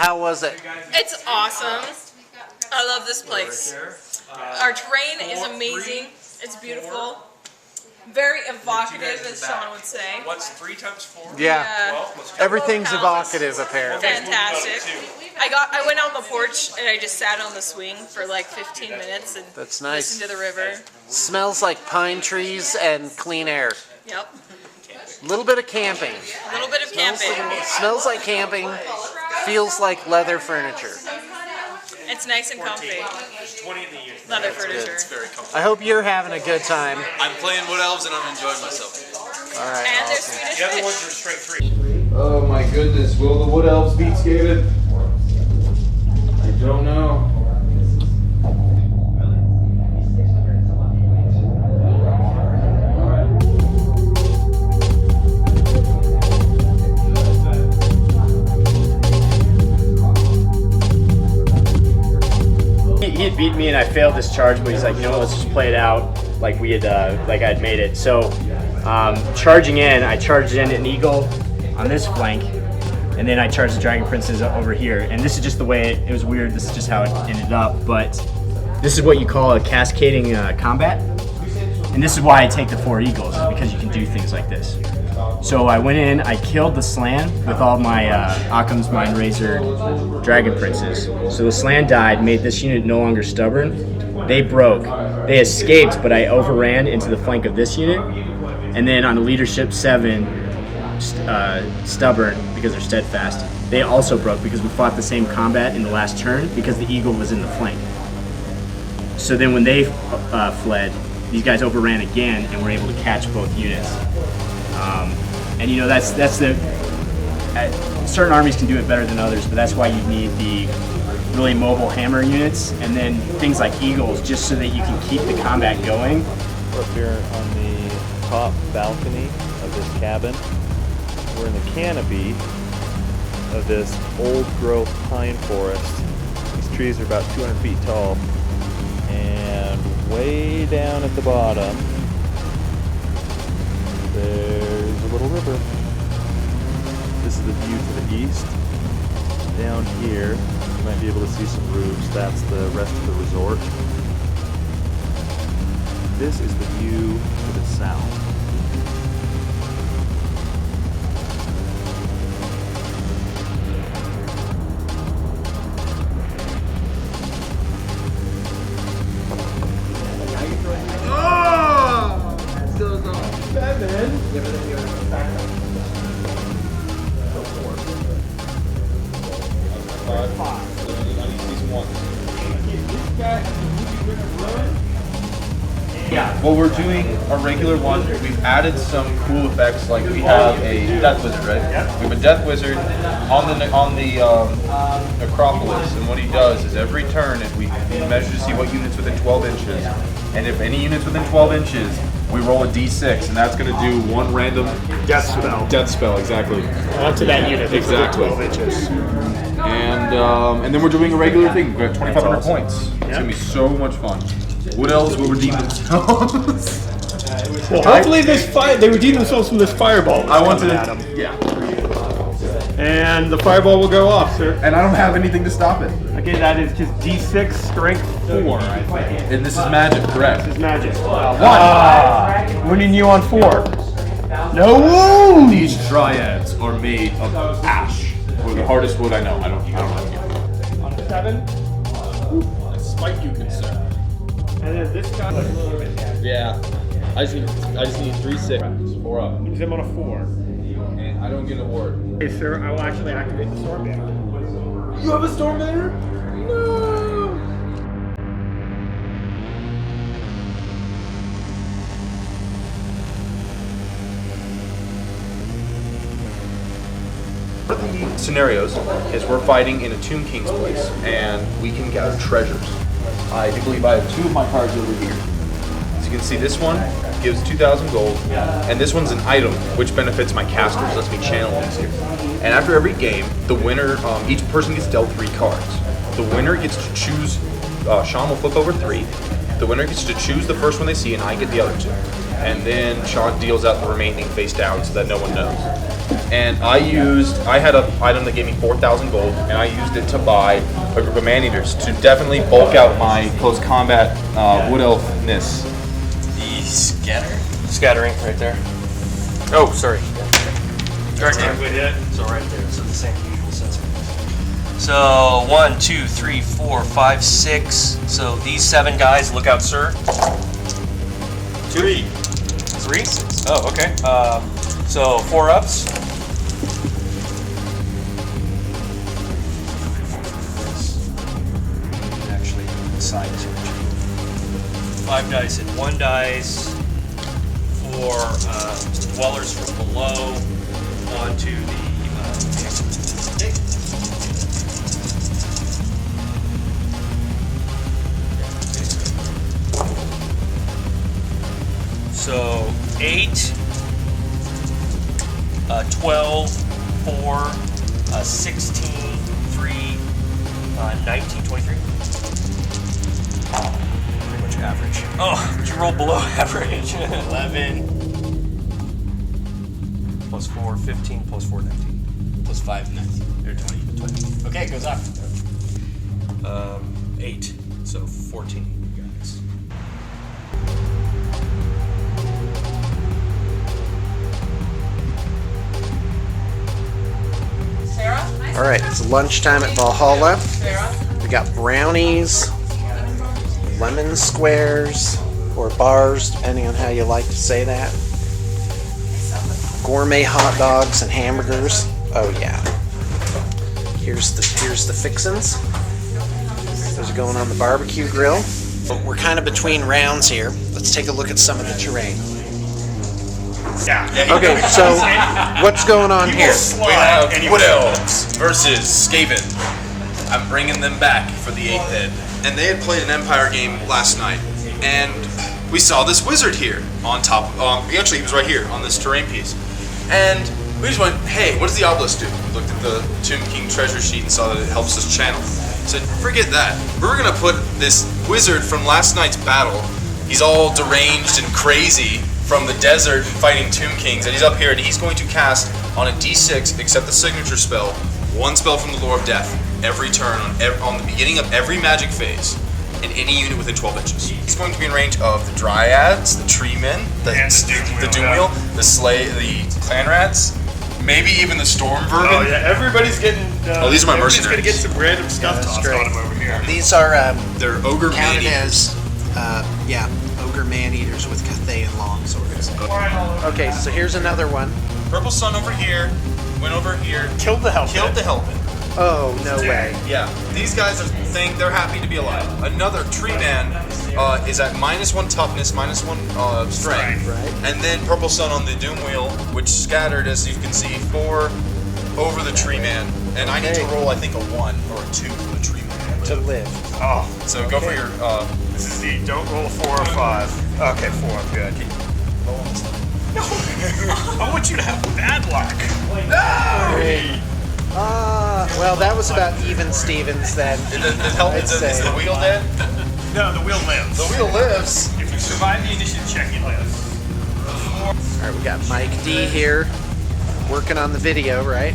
How was it? It's awesome. I love this place. Our terrain is amazing. It's beautiful. Very evocative, as Sean would say. What's 3 times 4? Yeah. Everything's evocative, apparently. Fantastic. I went on the porch and I just sat on the swing for like 15 minutes and That's nice. listened to the river. Smells like pine trees and clean air. Yep. A little bit of camping. A little bit of camping. Smells like camping. Feels like leather furniture. It's nice and comfy. 20 in the unit. Leather furniture. It's very comfortable. I hope you're having a good time. I'm playing Wood Elves and I'm enjoying myself. All right. And there's Awesome. Swedish The other fish. ones are straight 3. Oh my goodness, will the Wood Elves beat Skaven? I don't know. He had beat me and I failed this charge, but he's like, you know what, let's just play it out like we had, like I had made it. So, charging in, I charged in an eagle on this flank, and then I charged the dragon princes over here. And this is just the way it was weird. This is just how it ended up. But this is what you call a cascading combat, and this is why I take the 4 eagles, is because you can do things like this. So I went in, I killed the Slan with all my Occam's Mind Razor Dragon Princes. So the Slan died, made this unit no longer stubborn. They broke. They escaped, but I overran into the flank of this unit. And then on the leadership 7, stubborn, because they're steadfast, they also broke because we fought the same combat in the last turn because the eagle was in the flank. So then when they fled, these guys overran again and were able to catch both units. And you know, that's the certain armies can do it better than others, but that's why you need the really mobile hammer units and then things like eagles, just so that you can keep the combat going. We're up here on the top balcony of this cabin. We're in the canopy of this old growth pine forest. These trees are about 200 feet tall, and way down at the bottom there's a little river. This is the view to the east. Down here, you might be able to see some roofs. That's the rest of the resort. This is the view to the south. Well, we're doing a regular one. We've added some cool effects, like we have a Death Wizard, right? We have a Death Wizard on the Acropolis, and what he does is every turn, we measure to see what units within 12 inches, and if any units within 12 inches, we roll a d6, and that's going to do one random Death spell. death spell, exactly. Onto that unit. Exactly. 12 inches. And then we're doing a regular thing. We have 2,500 points. It's going to be so much fun. What else will redeem themselves? Well, hopefully they redeem themselves from this fireball. I want to, at 'em. yeah. And the fireball will go off, sir. And I don't have anything to stop it. Okay, that is just D6 strength 4, I think. And this is magic, correct? This is magic. Winning you on 4. No wounds! These dryads are made of ash, or the hardest wood I know. I don't know. On 7. Spite you can sir. And then this guy. Yeah. I just need 3 6. 4 up. Use him on a 4. And I don't get an award. Okay, sir, I will actually activate the storm banner. You have a storm banner? No! One of the scenarios is we're fighting in a Tomb King's place, and we can gather treasures. I do believe I have 2 of my cards over here. As you can see, this one gives 2,000 gold, and this one's an item, which benefits my casters, lets me channel easier. And after every game, the winner, each person gets dealt 3 cards. The winner gets to choose, Sean will flip over 3. The winner gets to choose the first one they see, and I get the other 2. And then Sean deals out the remaining face down so that no one knows. And I had an item that gave me 4,000 gold, and I used it to buy a group of man-eaters to definitely bulk out my close combat wood elfness. The scattering right there. Oh, sorry. Right there. So right there. So the same usual sensor. So 1, 2, 3, 4, 5, 6. So these 7 guys. Look out, sir. 3. 3? Oh, okay. So 4 ups. Actually, side switch. 5 dice and 1 dice for dwellers from below onto the. So 8, 12, 4, 16, 3, 19, 23. Pretty much average. Oh, but you rolled below average. 11 plus 4, 15, plus 4, 19. plus 5, 19. Or 20. 20. Okay, goes up. 8, so 14 guys. Sarah? All right, it's lunchtime at Valhalla. Sarah? We got brownies, lemon squares, or bars, depending on how you like to say that. Gourmet hot dogs and hamburgers. Oh yeah. Here's the fixins. Those are going on the barbecue grill. We're kind of between rounds here. Let's take a look at some of the terrain. Okay, so what's going on here? We have Wood Elves versus Skaven. I'm bringing them back for the 8th ed. And they had played an Empire game last night. And we saw this wizard here on top. Actually, he was right here on this terrain piece. And we just went, hey, what does the obelisk do? We looked at the Tomb King treasure sheet and saw that it helps us channel. Said, forget that. We're going to put this wizard from last night's battle. He's all deranged and crazy from the desert fighting Tomb Kings, and he's up here, and he's going to cast on a D6, except the signature spell, 1 spell from the Lore of Death every turn on the beginning of every magic phase in any unit within 12 inches. He's going to be in range of the Dryads, the Tree Men, the Doom Wheel, the Clan Rats, maybe even the Storm Vermin. Oh yeah, everybody's getting. These are my mercenaries. Gonna get some random stuff tossed on them over here. These are They're Ogre counted Man-Eaters. as Ogre Man-Eaters with Cathayan longswords. Okay, so here's another one. Purple Sun over here, went over here, Killed the Hellpit. killed the Hellpit. Oh, no way. Yeah, these guys think they're happy to be alive. Another Tree Man is at -1 toughness, -1 strength. Right. And then Purple Sun on the Doom Wheel, which scattered, as you can see, 4 over the Tree Man. And I need to roll, I think, a 1 or a 2 for the Tree Man. To live. Oh, So go for your... this is the don't roll a 4 or 5. Okay, 4. Good. I want you to have bad luck. Well, that was about even Stevens then. Is the wheel dead? No, the wheel lives. The wheel lives. If you survive the initiative check, it lives. All right, we got Mike D here, working on the video, right?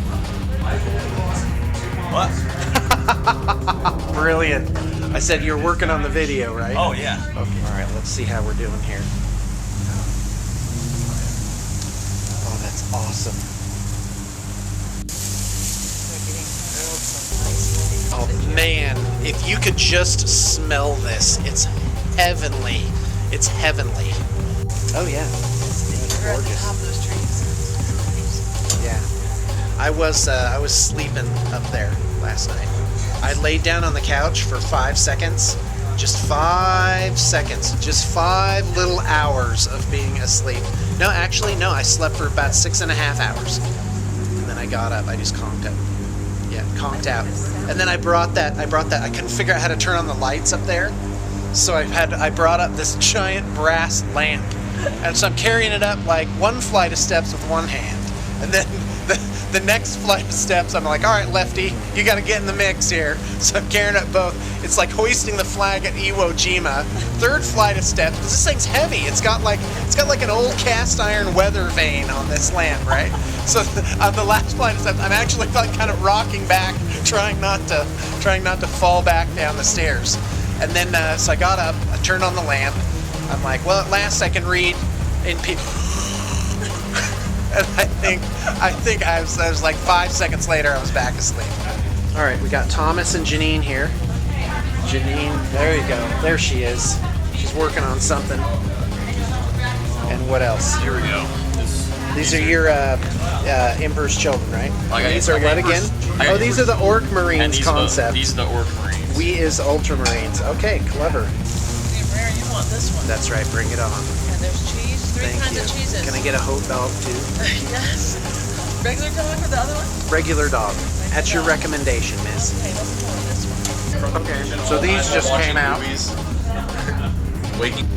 What? Brilliant. I said you're working on the video, right? Oh yeah. Okay. All right, let's see how we're doing here. Oh, that's awesome. Oh man, if you could just smell this, it's heavenly. It's heavenly. Oh yeah. Yeah. I was sleeping up there last night. I laid down on the couch for 5 seconds. Just 5 seconds. Just 5 little hours of being asleep. No, actually, no. I slept for about 6.5 hours. And then I got up. I just conked out. Yeah, conked out. And then I brought that. I couldn't figure out how to turn on the lights up there. So I brought up this giant brass lamp. And so I'm carrying it up like 1 flight of steps with one hand. And then the next flight of steps, I'm like, all right, Lefty, you got to get in the mix here. So I'm carrying up both. It's like hoisting the flag at Iwo Jima. 3rd flight of steps, because this thing's heavy. It's got like an old cast iron weather vane on this lamp, right? So on the last flight, I'm actually like kind of rocking back, trying not to fall back down the stairs. And then so I got up, I turned on the lamp. I'm like, well, at last I can read in people. And I think I was like 5 seconds later, I was back asleep. All right, we got Thomas and Janine here. Janine, there you go. There she is. She's working on something. And what else? Here we go. These are your Emperor's children, right? These are what again? Oh, these are the Orc Marines concept. These are the Orc Marines. We is Ultramarines. Okay, clever. Rare, you want this one. That's right, bring it on. And there's cheese, three Thank kinds you. of cheeses. Can I get a hot dog too? Yes. Regular dog or the other one? Regular dog. At your recommendation, miss. Okay, let's pour this one. Okay, so these just came out. Waking.